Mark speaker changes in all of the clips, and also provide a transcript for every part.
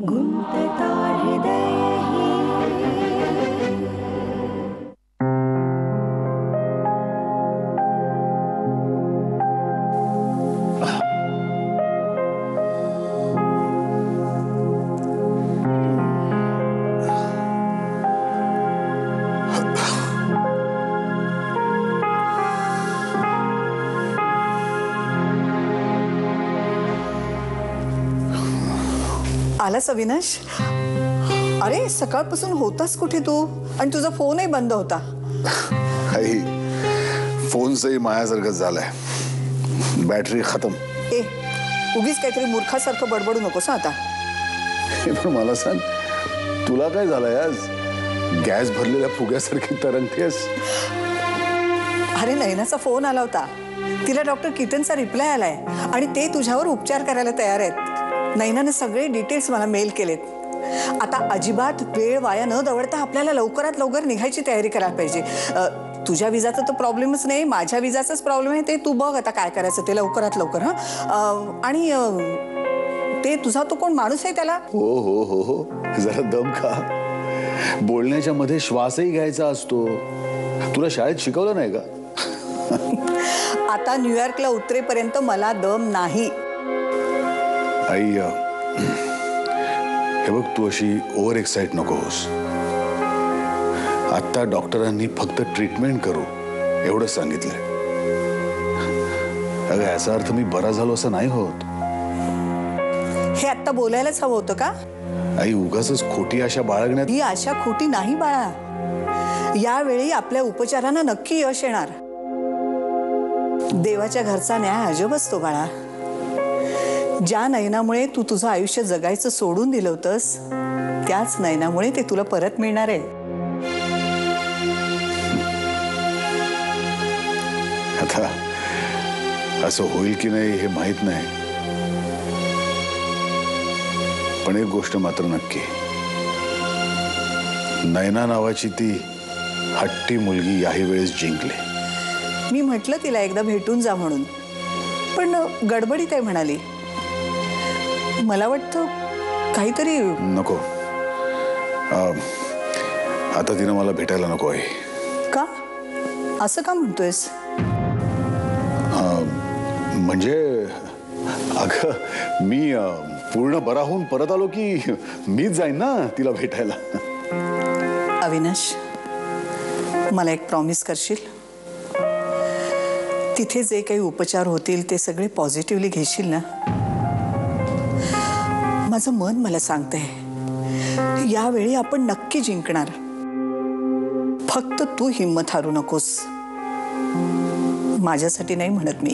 Speaker 1: गुंतता हृदय
Speaker 2: आलास अविनाश? अरे सकाळपासून होतास कुठे तू? आणि तुझा फोनही बंद होता.
Speaker 3: आई फोनचंही मायासारखंच झालंय, बॅटरी खतम.
Speaker 2: ए उगीच काहीतरी मूर्खासारखं बडबडू नकोस आता.
Speaker 3: पण मला सांग, तुला काय झालंय आज? गॅस भरलेल्या फुग्यासारखी तरंगतेस.
Speaker 2: अरे नैनाचा फोन आला होता. तिला डॉक्टर किटनचा रिप्लाय आलाय आणि ते तुझ्यावर उपचार करायला तयार आहेत. नैनाने सगळे डिटेल्स मला मेल केलेत. आता अजिबात वेळ वाया न दवडता आपल्याला लवकरात लवकर निघायची तयारी करायला पाहिजे. तुझ्या विजाचा तर प्रॉब्लेमच नाही, माझ्या विजाचाच प्रॉब्लेम आहे. ते तू बघ आता काय करायचं ते लवकरात लवकर. आणि ते तुझा तो कोण माणूस आहे त्याला?
Speaker 3: हो हो हो हो, जरा दम खा. बोलण्याच्या मध्ये श्वासही घ्यायचा असतो. तुला शाळेत शिकवलं नाही का?
Speaker 2: आता न्यूयॉर्कला उतरेपर्यंत मला दम नाही.
Speaker 3: आई हे बघ, तू अशी ओव्हर एक्साइट नको होस. आता डॉक्टरांनी फक्त ट्रीटमेंट करू एवढं सांगितलंय. अगं याचा अर्थ मी बरा झालो असं नाही होत.
Speaker 2: हे आता बोलायलाच हवं होतं का?
Speaker 3: आई उगाचच खोटी आशा बाळगण्यात.
Speaker 2: ही आशा खोटी नाही बाळा. यावेळी आपल्या उपचारांना नक्की यश येणार. देवाच्या घरचा न्याय अजब असतो बाळा. ज्या नयनामुळे तू तुझं आयुष्य जगायचं सोडून दिलं होतंस, त्याच नयनामुळे ते तुला परत मिळणार आहे.
Speaker 3: आता असं होईल की नाही हे माहित नाही, पण एक गोष्ट मात्र नक्की, नयना नावाची ती हट्टी मुलगी याही वेळेस जिंकली.
Speaker 2: मी म्हटलं तिला एकदा भेटून जा म्हणून, पण गडबडीत आहे म्हणाली. मला वाटतं काहीतरी.
Speaker 3: नको, आता तिनं मला भेटायला नको आहे.
Speaker 2: का? असं का म्हणतोयस?
Speaker 3: म्हणजे अगं मी पूर्ण बरा होऊन परत आलो की मीच जाईन ना तिला भेटायला.
Speaker 2: अविनाश, मला एक प्रॉमिस करशील? तिथे जे काही उपचार होतील ते सगळे पॉझिटिव्हली घेशील ना? माझं मन मला सांगतंय यावेळी आपण नक्की जिंकणार. फक्त तू हिम्मत हारू नकोस. माझ्यासाठी नाही म्हणत मी,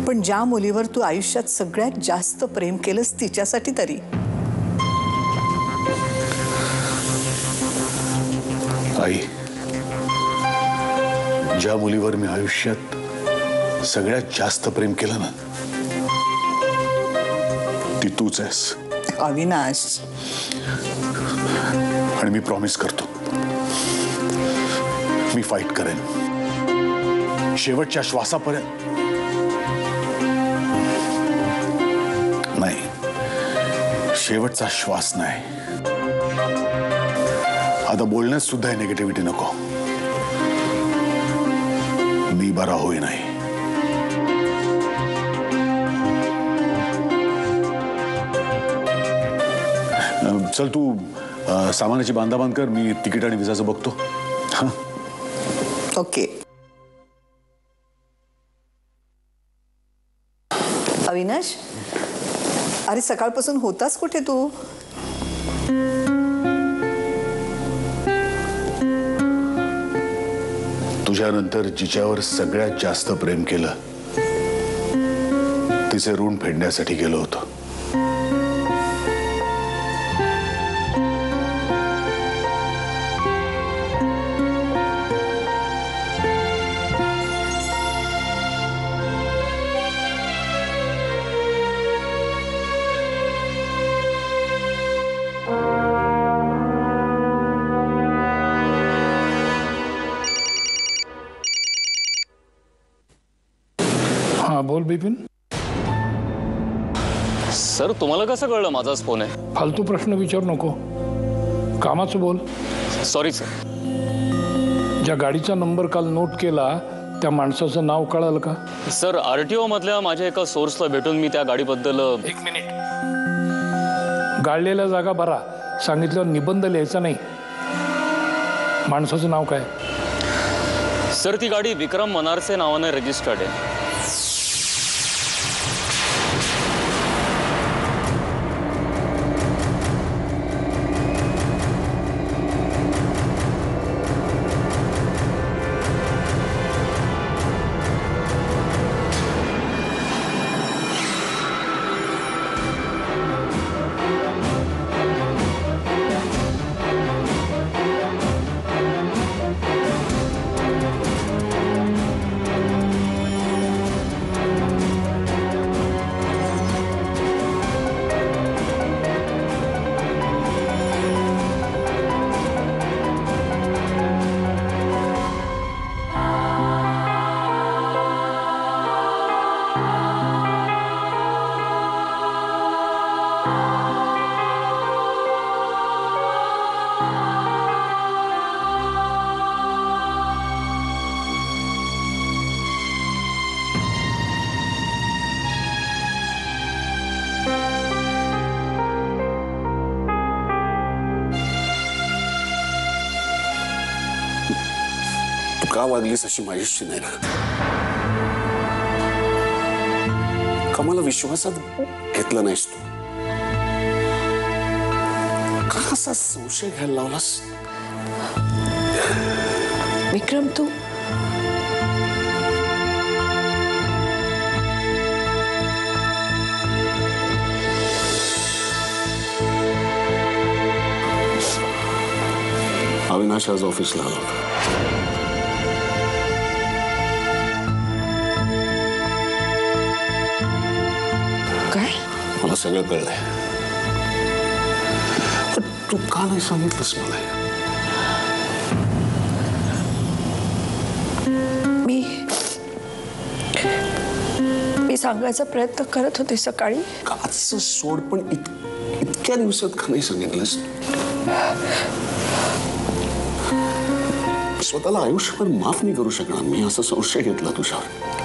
Speaker 2: पण ज्या मुलीवर तू आयुष्यात सगळ्यात जास्त प्रेम केलंस तिच्यासाठी तरी.
Speaker 3: आई, ज्या मुलीवर मी आयुष्यात सगळ्यात जास्त प्रेम केलं ना, ती तूच आहेस.
Speaker 2: अविनाश,
Speaker 3: आणि मी प्रॉमिस करतो, मी फाईट करेन शेवटच्या श्वासापर्यंत. नाही, शेवटचा श्वास नाही. आता बोलण्यात सुद्धा निगेटिव्हिटी नको. मी बरा होई नाही. चल तू सामानाची बांधाबांध कर, मी तिकीट आणि विजाचं बघतो. हां
Speaker 2: ओके. अविनाश, अरे सकाळपासून होतास कुठे तू?
Speaker 3: तुझ्यानंतर जिच्यावर सगळ्यात जास्त प्रेम केलं तिचे ऋण फेडण्यासाठी गेलो होतो.
Speaker 4: हाँ बोल बिपिन. सर तुम्हाला कसं कळलं माझाच फोन आहे?
Speaker 5: फालतू प्रश्न विचारू नको, कामाचं बोल.
Speaker 4: Sorry sir.
Speaker 5: ज्या गाडीचा नंबर काल नोट केला त्या माणसाचं नाव कळालं का?
Speaker 4: सर RTO मधल्या माझ्या एका सोर्सला भेटून मी त्या गाडीबद्दल.
Speaker 5: एक मिनिट. गाळलेल्या जागा भरा, सांगितल्यावर निबंध लिहायचा नाही. माणसाचं नाव काय?
Speaker 4: सर ती गाडी विक्रम मनारसे नावाने रजिस्टर्ड आहे.
Speaker 6: का वागलीस अशी माझ्याशी नाही ना? का मला विश्वासात घेतलं नाहीस तू? का असा संशय घ्यायला लावलास?
Speaker 1: विक्रम तू
Speaker 6: अविनाश आज ऑफिसला आला होता.
Speaker 1: काय?
Speaker 6: मला सगळं कळलंय. पण तू का नाही सांगितलंस मला?
Speaker 1: मी सांगायचा प्रयत्न करत होते सकाळी.
Speaker 6: काच सोड, पण इतक्या दिवसात का नाही सांगितलंस? स्वतःला आयुष्यभर माफ नाही करू शकणार मी असा संशय घेतला तुझ्यावर.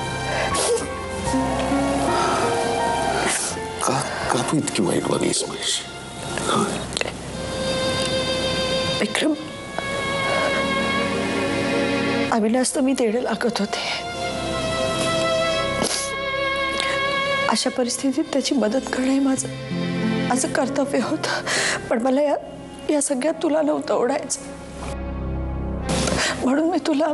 Speaker 6: का तू इतकी वाईट वागलीस माझ्याशी?
Speaker 1: विक्रम अविनाश तर मी तेढे लागत होते. अशा परिस्थितीत त्याची मदत करणे माझं कर्तव्य होतं. पण मला या सगळ्यात तुला नव्हतं ओढायचं. म्हणून मी तुला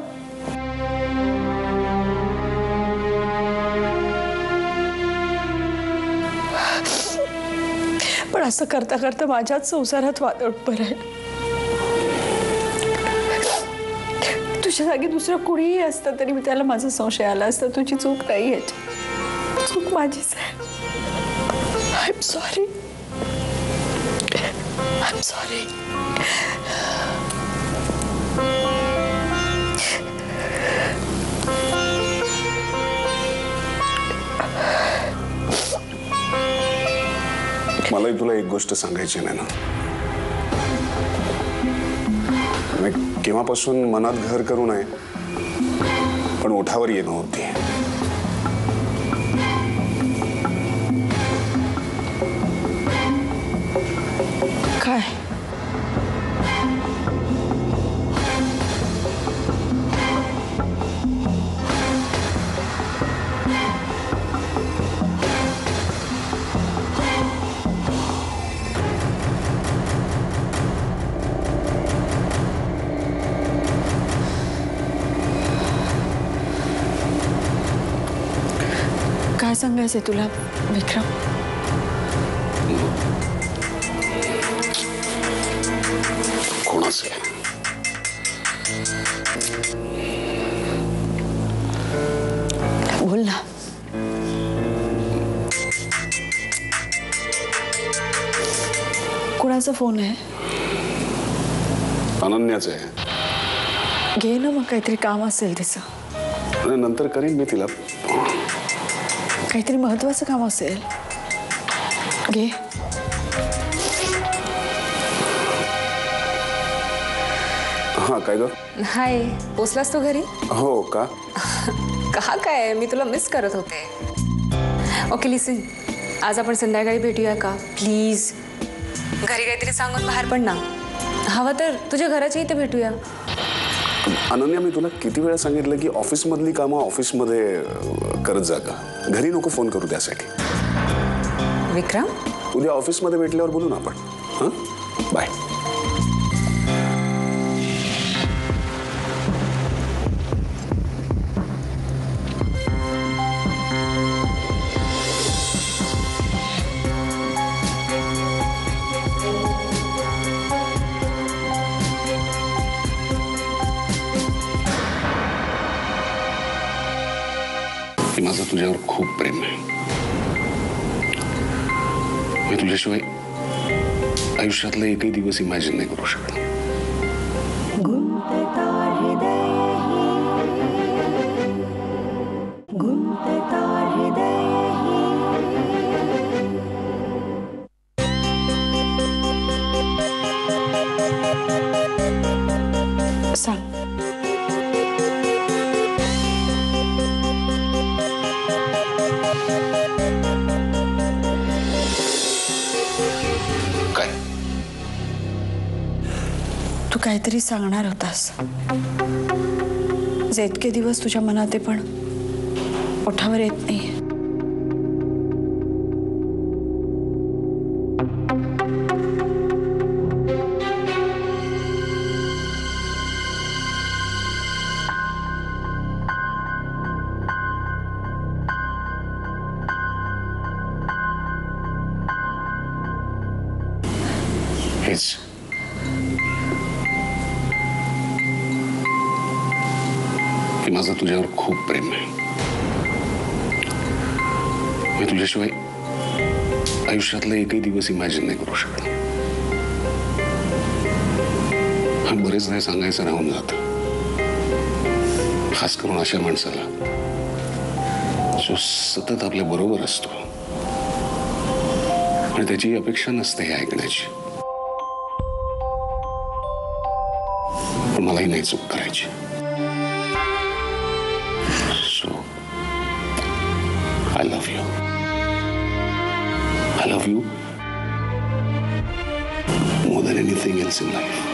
Speaker 1: पण असं करता करता माझ्याच संसारात वादळ उभं राहिलं. तुझ्या जागी दुसरं कुणीही असतं तरी मी त्याला माझा संशय आला असता. तुझी चूक नाही याची, चूक माझीच आहे. I am sorry. I am sorry.
Speaker 6: मलाही तुला एक गोष्ट सांगायची नाही ना. मी केव्हापासून मनात घर करू नये पण ओठावर येणं होती.
Speaker 1: काय? काय सांगायचंय तुला विक्रम?
Speaker 6: कोणाचे?
Speaker 1: बोल ना. कुणाचा फोन आहे?
Speaker 6: अनन्याचे.
Speaker 1: घे ना मग, काहीतरी काम असेल तिचं.
Speaker 6: नंतर करीन मी तिला.
Speaker 1: काहीतरी महत्वाचं काम असेल. घे.
Speaker 6: हां काय ग?
Speaker 7: हाय, पोचलास तू घरी?
Speaker 6: हो का?
Speaker 7: का काय, मी तुला मिस करत होते. ओके लिसन, आज आपण संध्याकाळी भेटूया का प्लीज? घरी काहीतरी सांगून बाहेर पड ना. हवं तर तुझ्या घराच्या इथे भेटूया.
Speaker 6: अनन्या, मी तुला किती वेळा सांगितलं की ऑफिसमधली कामं ऑफिसमध्ये करत जा का? घरी नको फोन करू त्यासाठी.
Speaker 7: विक्रम,
Speaker 6: उद्या ऑफिसमध्ये भेटल्यावर बोलू ना आपण. हां, बाय. माझं तुझ्यावर खूप प्रेम आहे. मी तुझ्याशिवाय आयुष्यातला एकही दिवस इमॅजिन नाही करू शकत.
Speaker 1: सांग.
Speaker 6: काय?
Speaker 1: तू काहीतरी सांगणार होतास, जे इतके दिवस तुझ्या मनात आहे पण ओठावर येत नाही.
Speaker 6: हेच की माझं तुझ्यावर खूप प्रेम आहे. मी तुझ्याशिवाय आयुष्यातला एकही दिवस इमॅजिन नाही करू शकत. बरेच नाही सांगायचं राहून जात, खास करून अशा माणसाला जो सतत आपल्या बरोबर असतो आणि त्याची अपेक्षा नसते हे ऐकण्याची. पण मलाही नाही चूक करायची. So I love you. I love you more than anything else in life.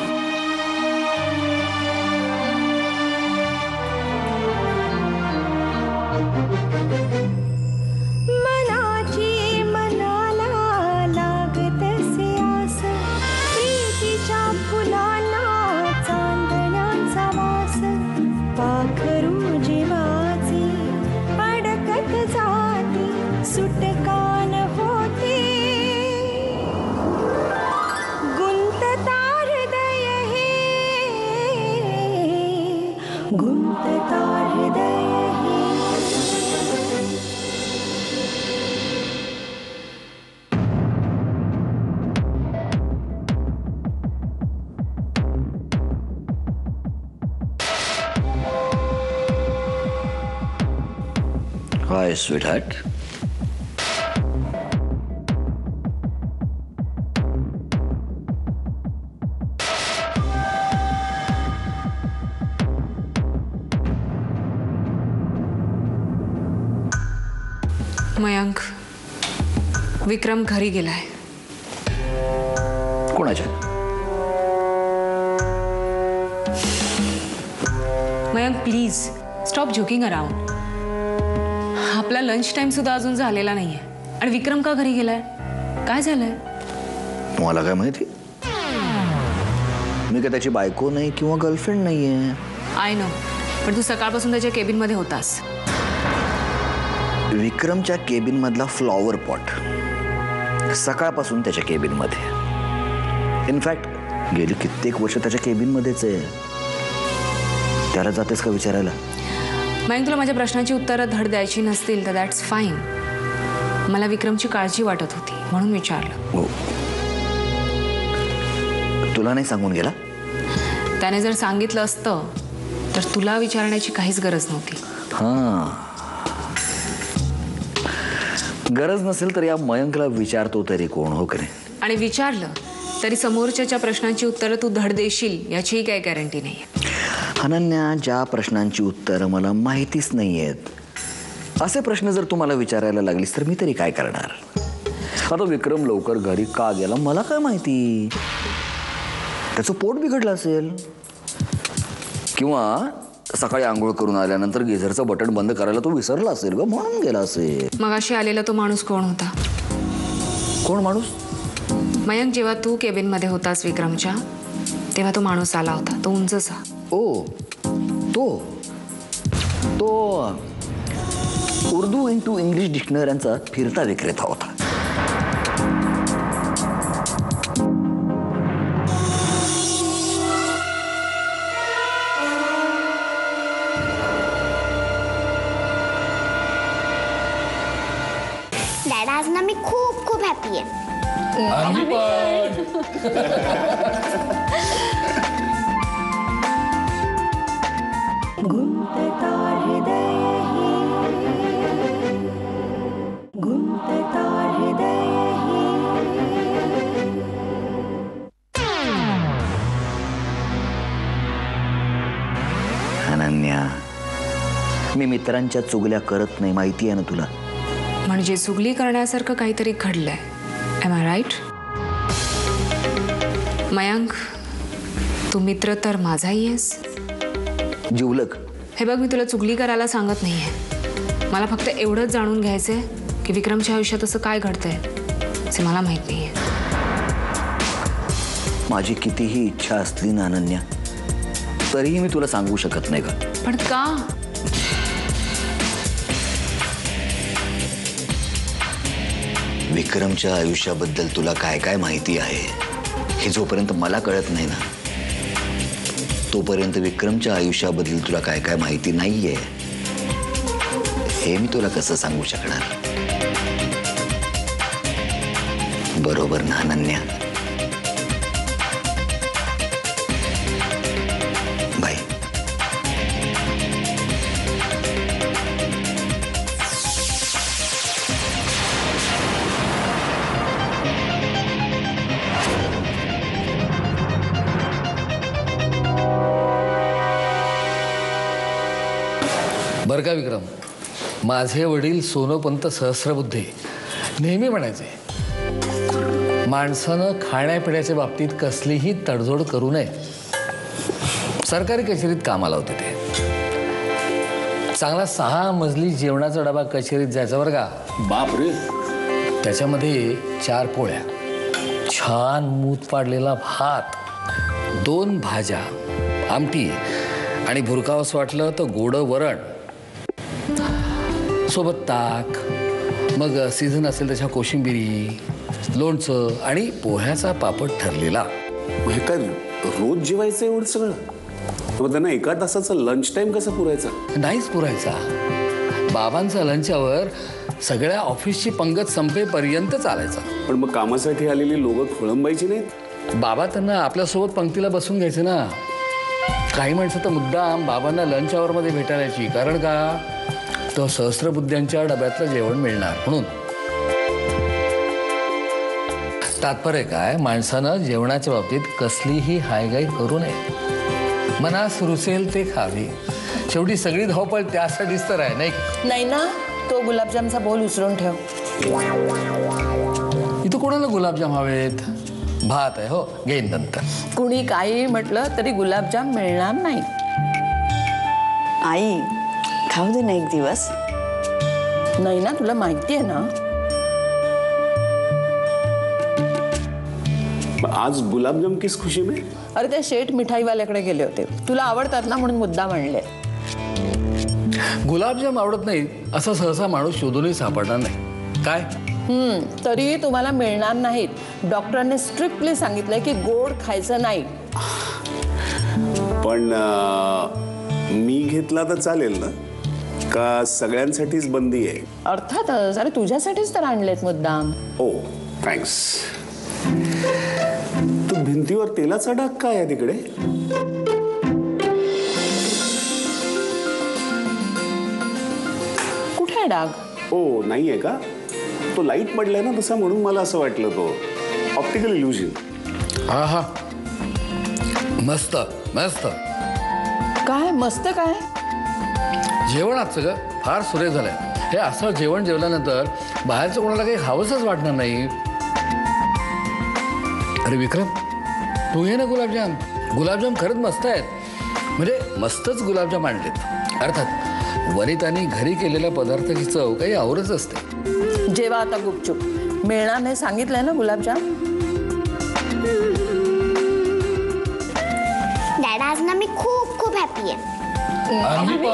Speaker 8: Hi, sweetheart.
Speaker 7: Mayank, Vikram घरी गेलाय.
Speaker 8: कोणाच्या?
Speaker 7: Mayank please stop joking around. आपला लंच टाइम सुद्धा अजून झालेला नाहीये आणि विक्रम का घरी गेलाय? काय झालंय?
Speaker 8: तुम्हाला काय माहिती? मी काय त्याची बायको नाही किंवा गर्लफ्रेंड नाहीये.
Speaker 7: आय नो, पण तू सकाळपासून त्याच्या केबिन मध्ये होतास.
Speaker 8: विक्रमच्या केबिन मधला फ्लॉवर पॉट सकाळपासून त्याच्या केबिन मध्ये. इनफॅक्ट गेली कित्येक वर्ष त्याच्या केबिन मध्येच आहे. त्याला जातेस का विचारायला?
Speaker 7: मयंक, तुला माझ्या प्रश्नाची उत्तरं धड द्यायची नसतील तर दॅट्स फाईन. मला विक्रमची काळजी वाटत होती म्हणून विचारलं.
Speaker 8: हो, तुला नाही सांगून गेला?
Speaker 7: त्याने जर सांगितलं असतं तर तुला विचारण्याची काहीच गरज नव्हती.
Speaker 8: हां, गरज नसेल तर या मयंकला विचारतो तरी कोण, हो की नाही?
Speaker 7: आणि विचारलं तरी समोरच्याच्या प्रश्नांची उत्तरं तू धड देशील याचीही काही गॅरंटी नाही आहे.
Speaker 8: अनन्या, ज्या प्रश्नांची उत्तरं मला माहितीच नाही आहेत असे प्रश्न जर तू मला विचारायला लागलीस तर मी तरी काय करणार? आता विक्रम लवकर घरी का गेला मला काय माहिती? त्याचं पोट बिघडलं असेल, किंवा सकाळी आंघोळ करून आल्यानंतर गिझरचं बटन बंद करायला तो विसरला असेल ग, म्हणून गेला असेल.
Speaker 7: मग अशी आलेला तो माणूस कोण होता?
Speaker 8: कोण माणूस?
Speaker 7: मयंक, जेव्हा तू केबिनमध्ये होतास विक्रमच्या, तेव्हा तो माणूस आला होता, तो उंचसा.
Speaker 8: ओ, तो उर्दू इंटू इंग्लिश डिक्शनऱ्यांचा फिरता विक्रेता होता.
Speaker 9: डॅड, आज ना मी खूप खूप हॅपी आहे.
Speaker 8: अनन्या, मी मित्रांच्या चुगल्या करत नाही, माहिती आहे ना तुला.
Speaker 7: म्हणजे चुगली करण्यासारखं काहीतरी घडलंय. Am I right? मयंक, तू मित्र तर माझाही आहेस.
Speaker 8: जिवलग.
Speaker 7: हे बघ, मी तुला चुगली करायला सांगत नाहीये. मला फक्त एवढंच जाणून घ्यायचंय की विक्रमच्या आयुष्यात असं काय घडतंय ते मला माहित नाहीये.
Speaker 8: माझी कितीही इच्छा असली ना अनन्या, तरीही मी तुला सांगू शकत नाही का.
Speaker 7: पण का?
Speaker 8: विक्रमच्या आयुष्याबद्दल तुला काय काय माहिती आहे हे जोपर्यंत मला कळत नाही ना, तोपर्यंत विक्रमच्या आयुष्याबद्दल तुला काय काय माहिती नाहीये हे मी तुला कसं सांगू शकणार? बरोबर ना अनन्या? बाय.
Speaker 10: बरं का विक्रम, माझे वडील सोनोपंत सहस्रबुद्धे नेहमी म्हणायचे, माणसानं खाण्यापिण्याच्या बाबतीत कसलीही तडजोड करू नये. सरकारी कचेरीत कामाला होते ते. चांगला 6 मजली जेवणाचा डबा कचेरीत जायचा बरं का.
Speaker 3: बाप रे.
Speaker 10: त्याच्यामध्ये 4 पोळ्या, छान मूत पाडलेला भात, 2 भाज्या, आमटी आणि भुरकावंसं वाटलं तर गोडं वरण, सोबत ताक, मग सीझन असेल त्याच्या कोशिंबिरी, लोणचं आणि पोह्याचा पापड ठरलेला.
Speaker 6: हे काय रोज जेवायचं एवढं सगळं? मग त्यांना 1 तासाचा लंच टाइम कसा पुरायचा?
Speaker 10: नाहीच पुरायचा. बाबांचा लंचावर सगळ्या ऑफिसची पंगत संपेपर्यंत चालायचा.
Speaker 6: पण मग कामासाठी आलेली लोक खोळंबायची नाहीत?
Speaker 10: बाबा त्यांना आपल्यासोबत पंक्तीला बसून घ्यायचे ना. काही माणसं तर मुद्दाम बाबांना लंच आवरमध्ये भेटायला यायची. कारण का? तो सहस्रबुद्ध्यांच्या डब्यातलं जेवण मिळणार म्हणून. तात्पर्य काय? माणसानं जेवणाच्या बाबतीत कसलीही हायगाई करू नये. मनास रुचेल ते खावे. शेवटी सगळी धावपळ त्यासाठीच तर आहे, नाही
Speaker 11: ना? तो गुलाबजामचा बोल उचलून ठेव.
Speaker 10: इथं कोणाला गुलाबजाम हवेत? भात आहे, हो, घेईन नंतर.
Speaker 11: कुणी काही म्हटलं तरी गुलाबजाम मिळणार नाही.
Speaker 12: आई, खाऊ दे ना एक दिवस.
Speaker 11: नाही ना, तुला माहिती आहे ना.
Speaker 6: आज गुलाबजाम किस खुशी में?
Speaker 11: अरे ते शेठ मिठाईवाल्याकडे गेले होते. तुला आवडतात ना म्हणून मुद्दा म्हणले.
Speaker 10: गुलाबजाम आवडत नाही असा सहसा माणूस शोधूनही सापडणार नाही. काय?
Speaker 11: तरी तुम्हाला मिळणार नाहीत. डॉक्टरांनी स्ट्रिक्टली सांगितलंय की गोड खायचं नाही.
Speaker 6: पण मी घेतला तर चालेल ना? का सगळ्यांसाठीच बंदी आहे?
Speaker 11: अर्थातच. अरे तुझ्यासाठीच तर आणलेत मुद्दाम.
Speaker 6: ओ, थँक्स. तू भिंतीवर तेलाचा डाग काय आहे तिकडे?
Speaker 11: कुठे डाग?
Speaker 6: ओ, नाहीये का? तो लाईट पडलाय ना तसा, म्हणून मला असं वाटलं तो ऑप्टिकल इल्युजन.
Speaker 10: हा हा, मस्त मस्त.
Speaker 11: काय मस्त काय?
Speaker 10: जेवण आजचं ग फार सुरेख झालंय. हे असं जेवण जेवल्यानंतर बाहेरचं कोणाला काही खावंसच वाटणार नाही. अरे विक्रम, तू ये ना गुलाबजाम. गुलाबजाम खरंच मस्त आहेत. म्हणजे मस्तच गुलाबजाम आणलेत. अर्थात वनितानी घरी केलेल्या पदार्थाची चव काही आवरच असते.
Speaker 11: जेव्हा आता गुपचूप मिळणार नाही सांगितलंय ना गुलाबजाम.
Speaker 9: डॅड आज ना मी खूप खूप हॅपी आहे.
Speaker 10: आम्ही पण.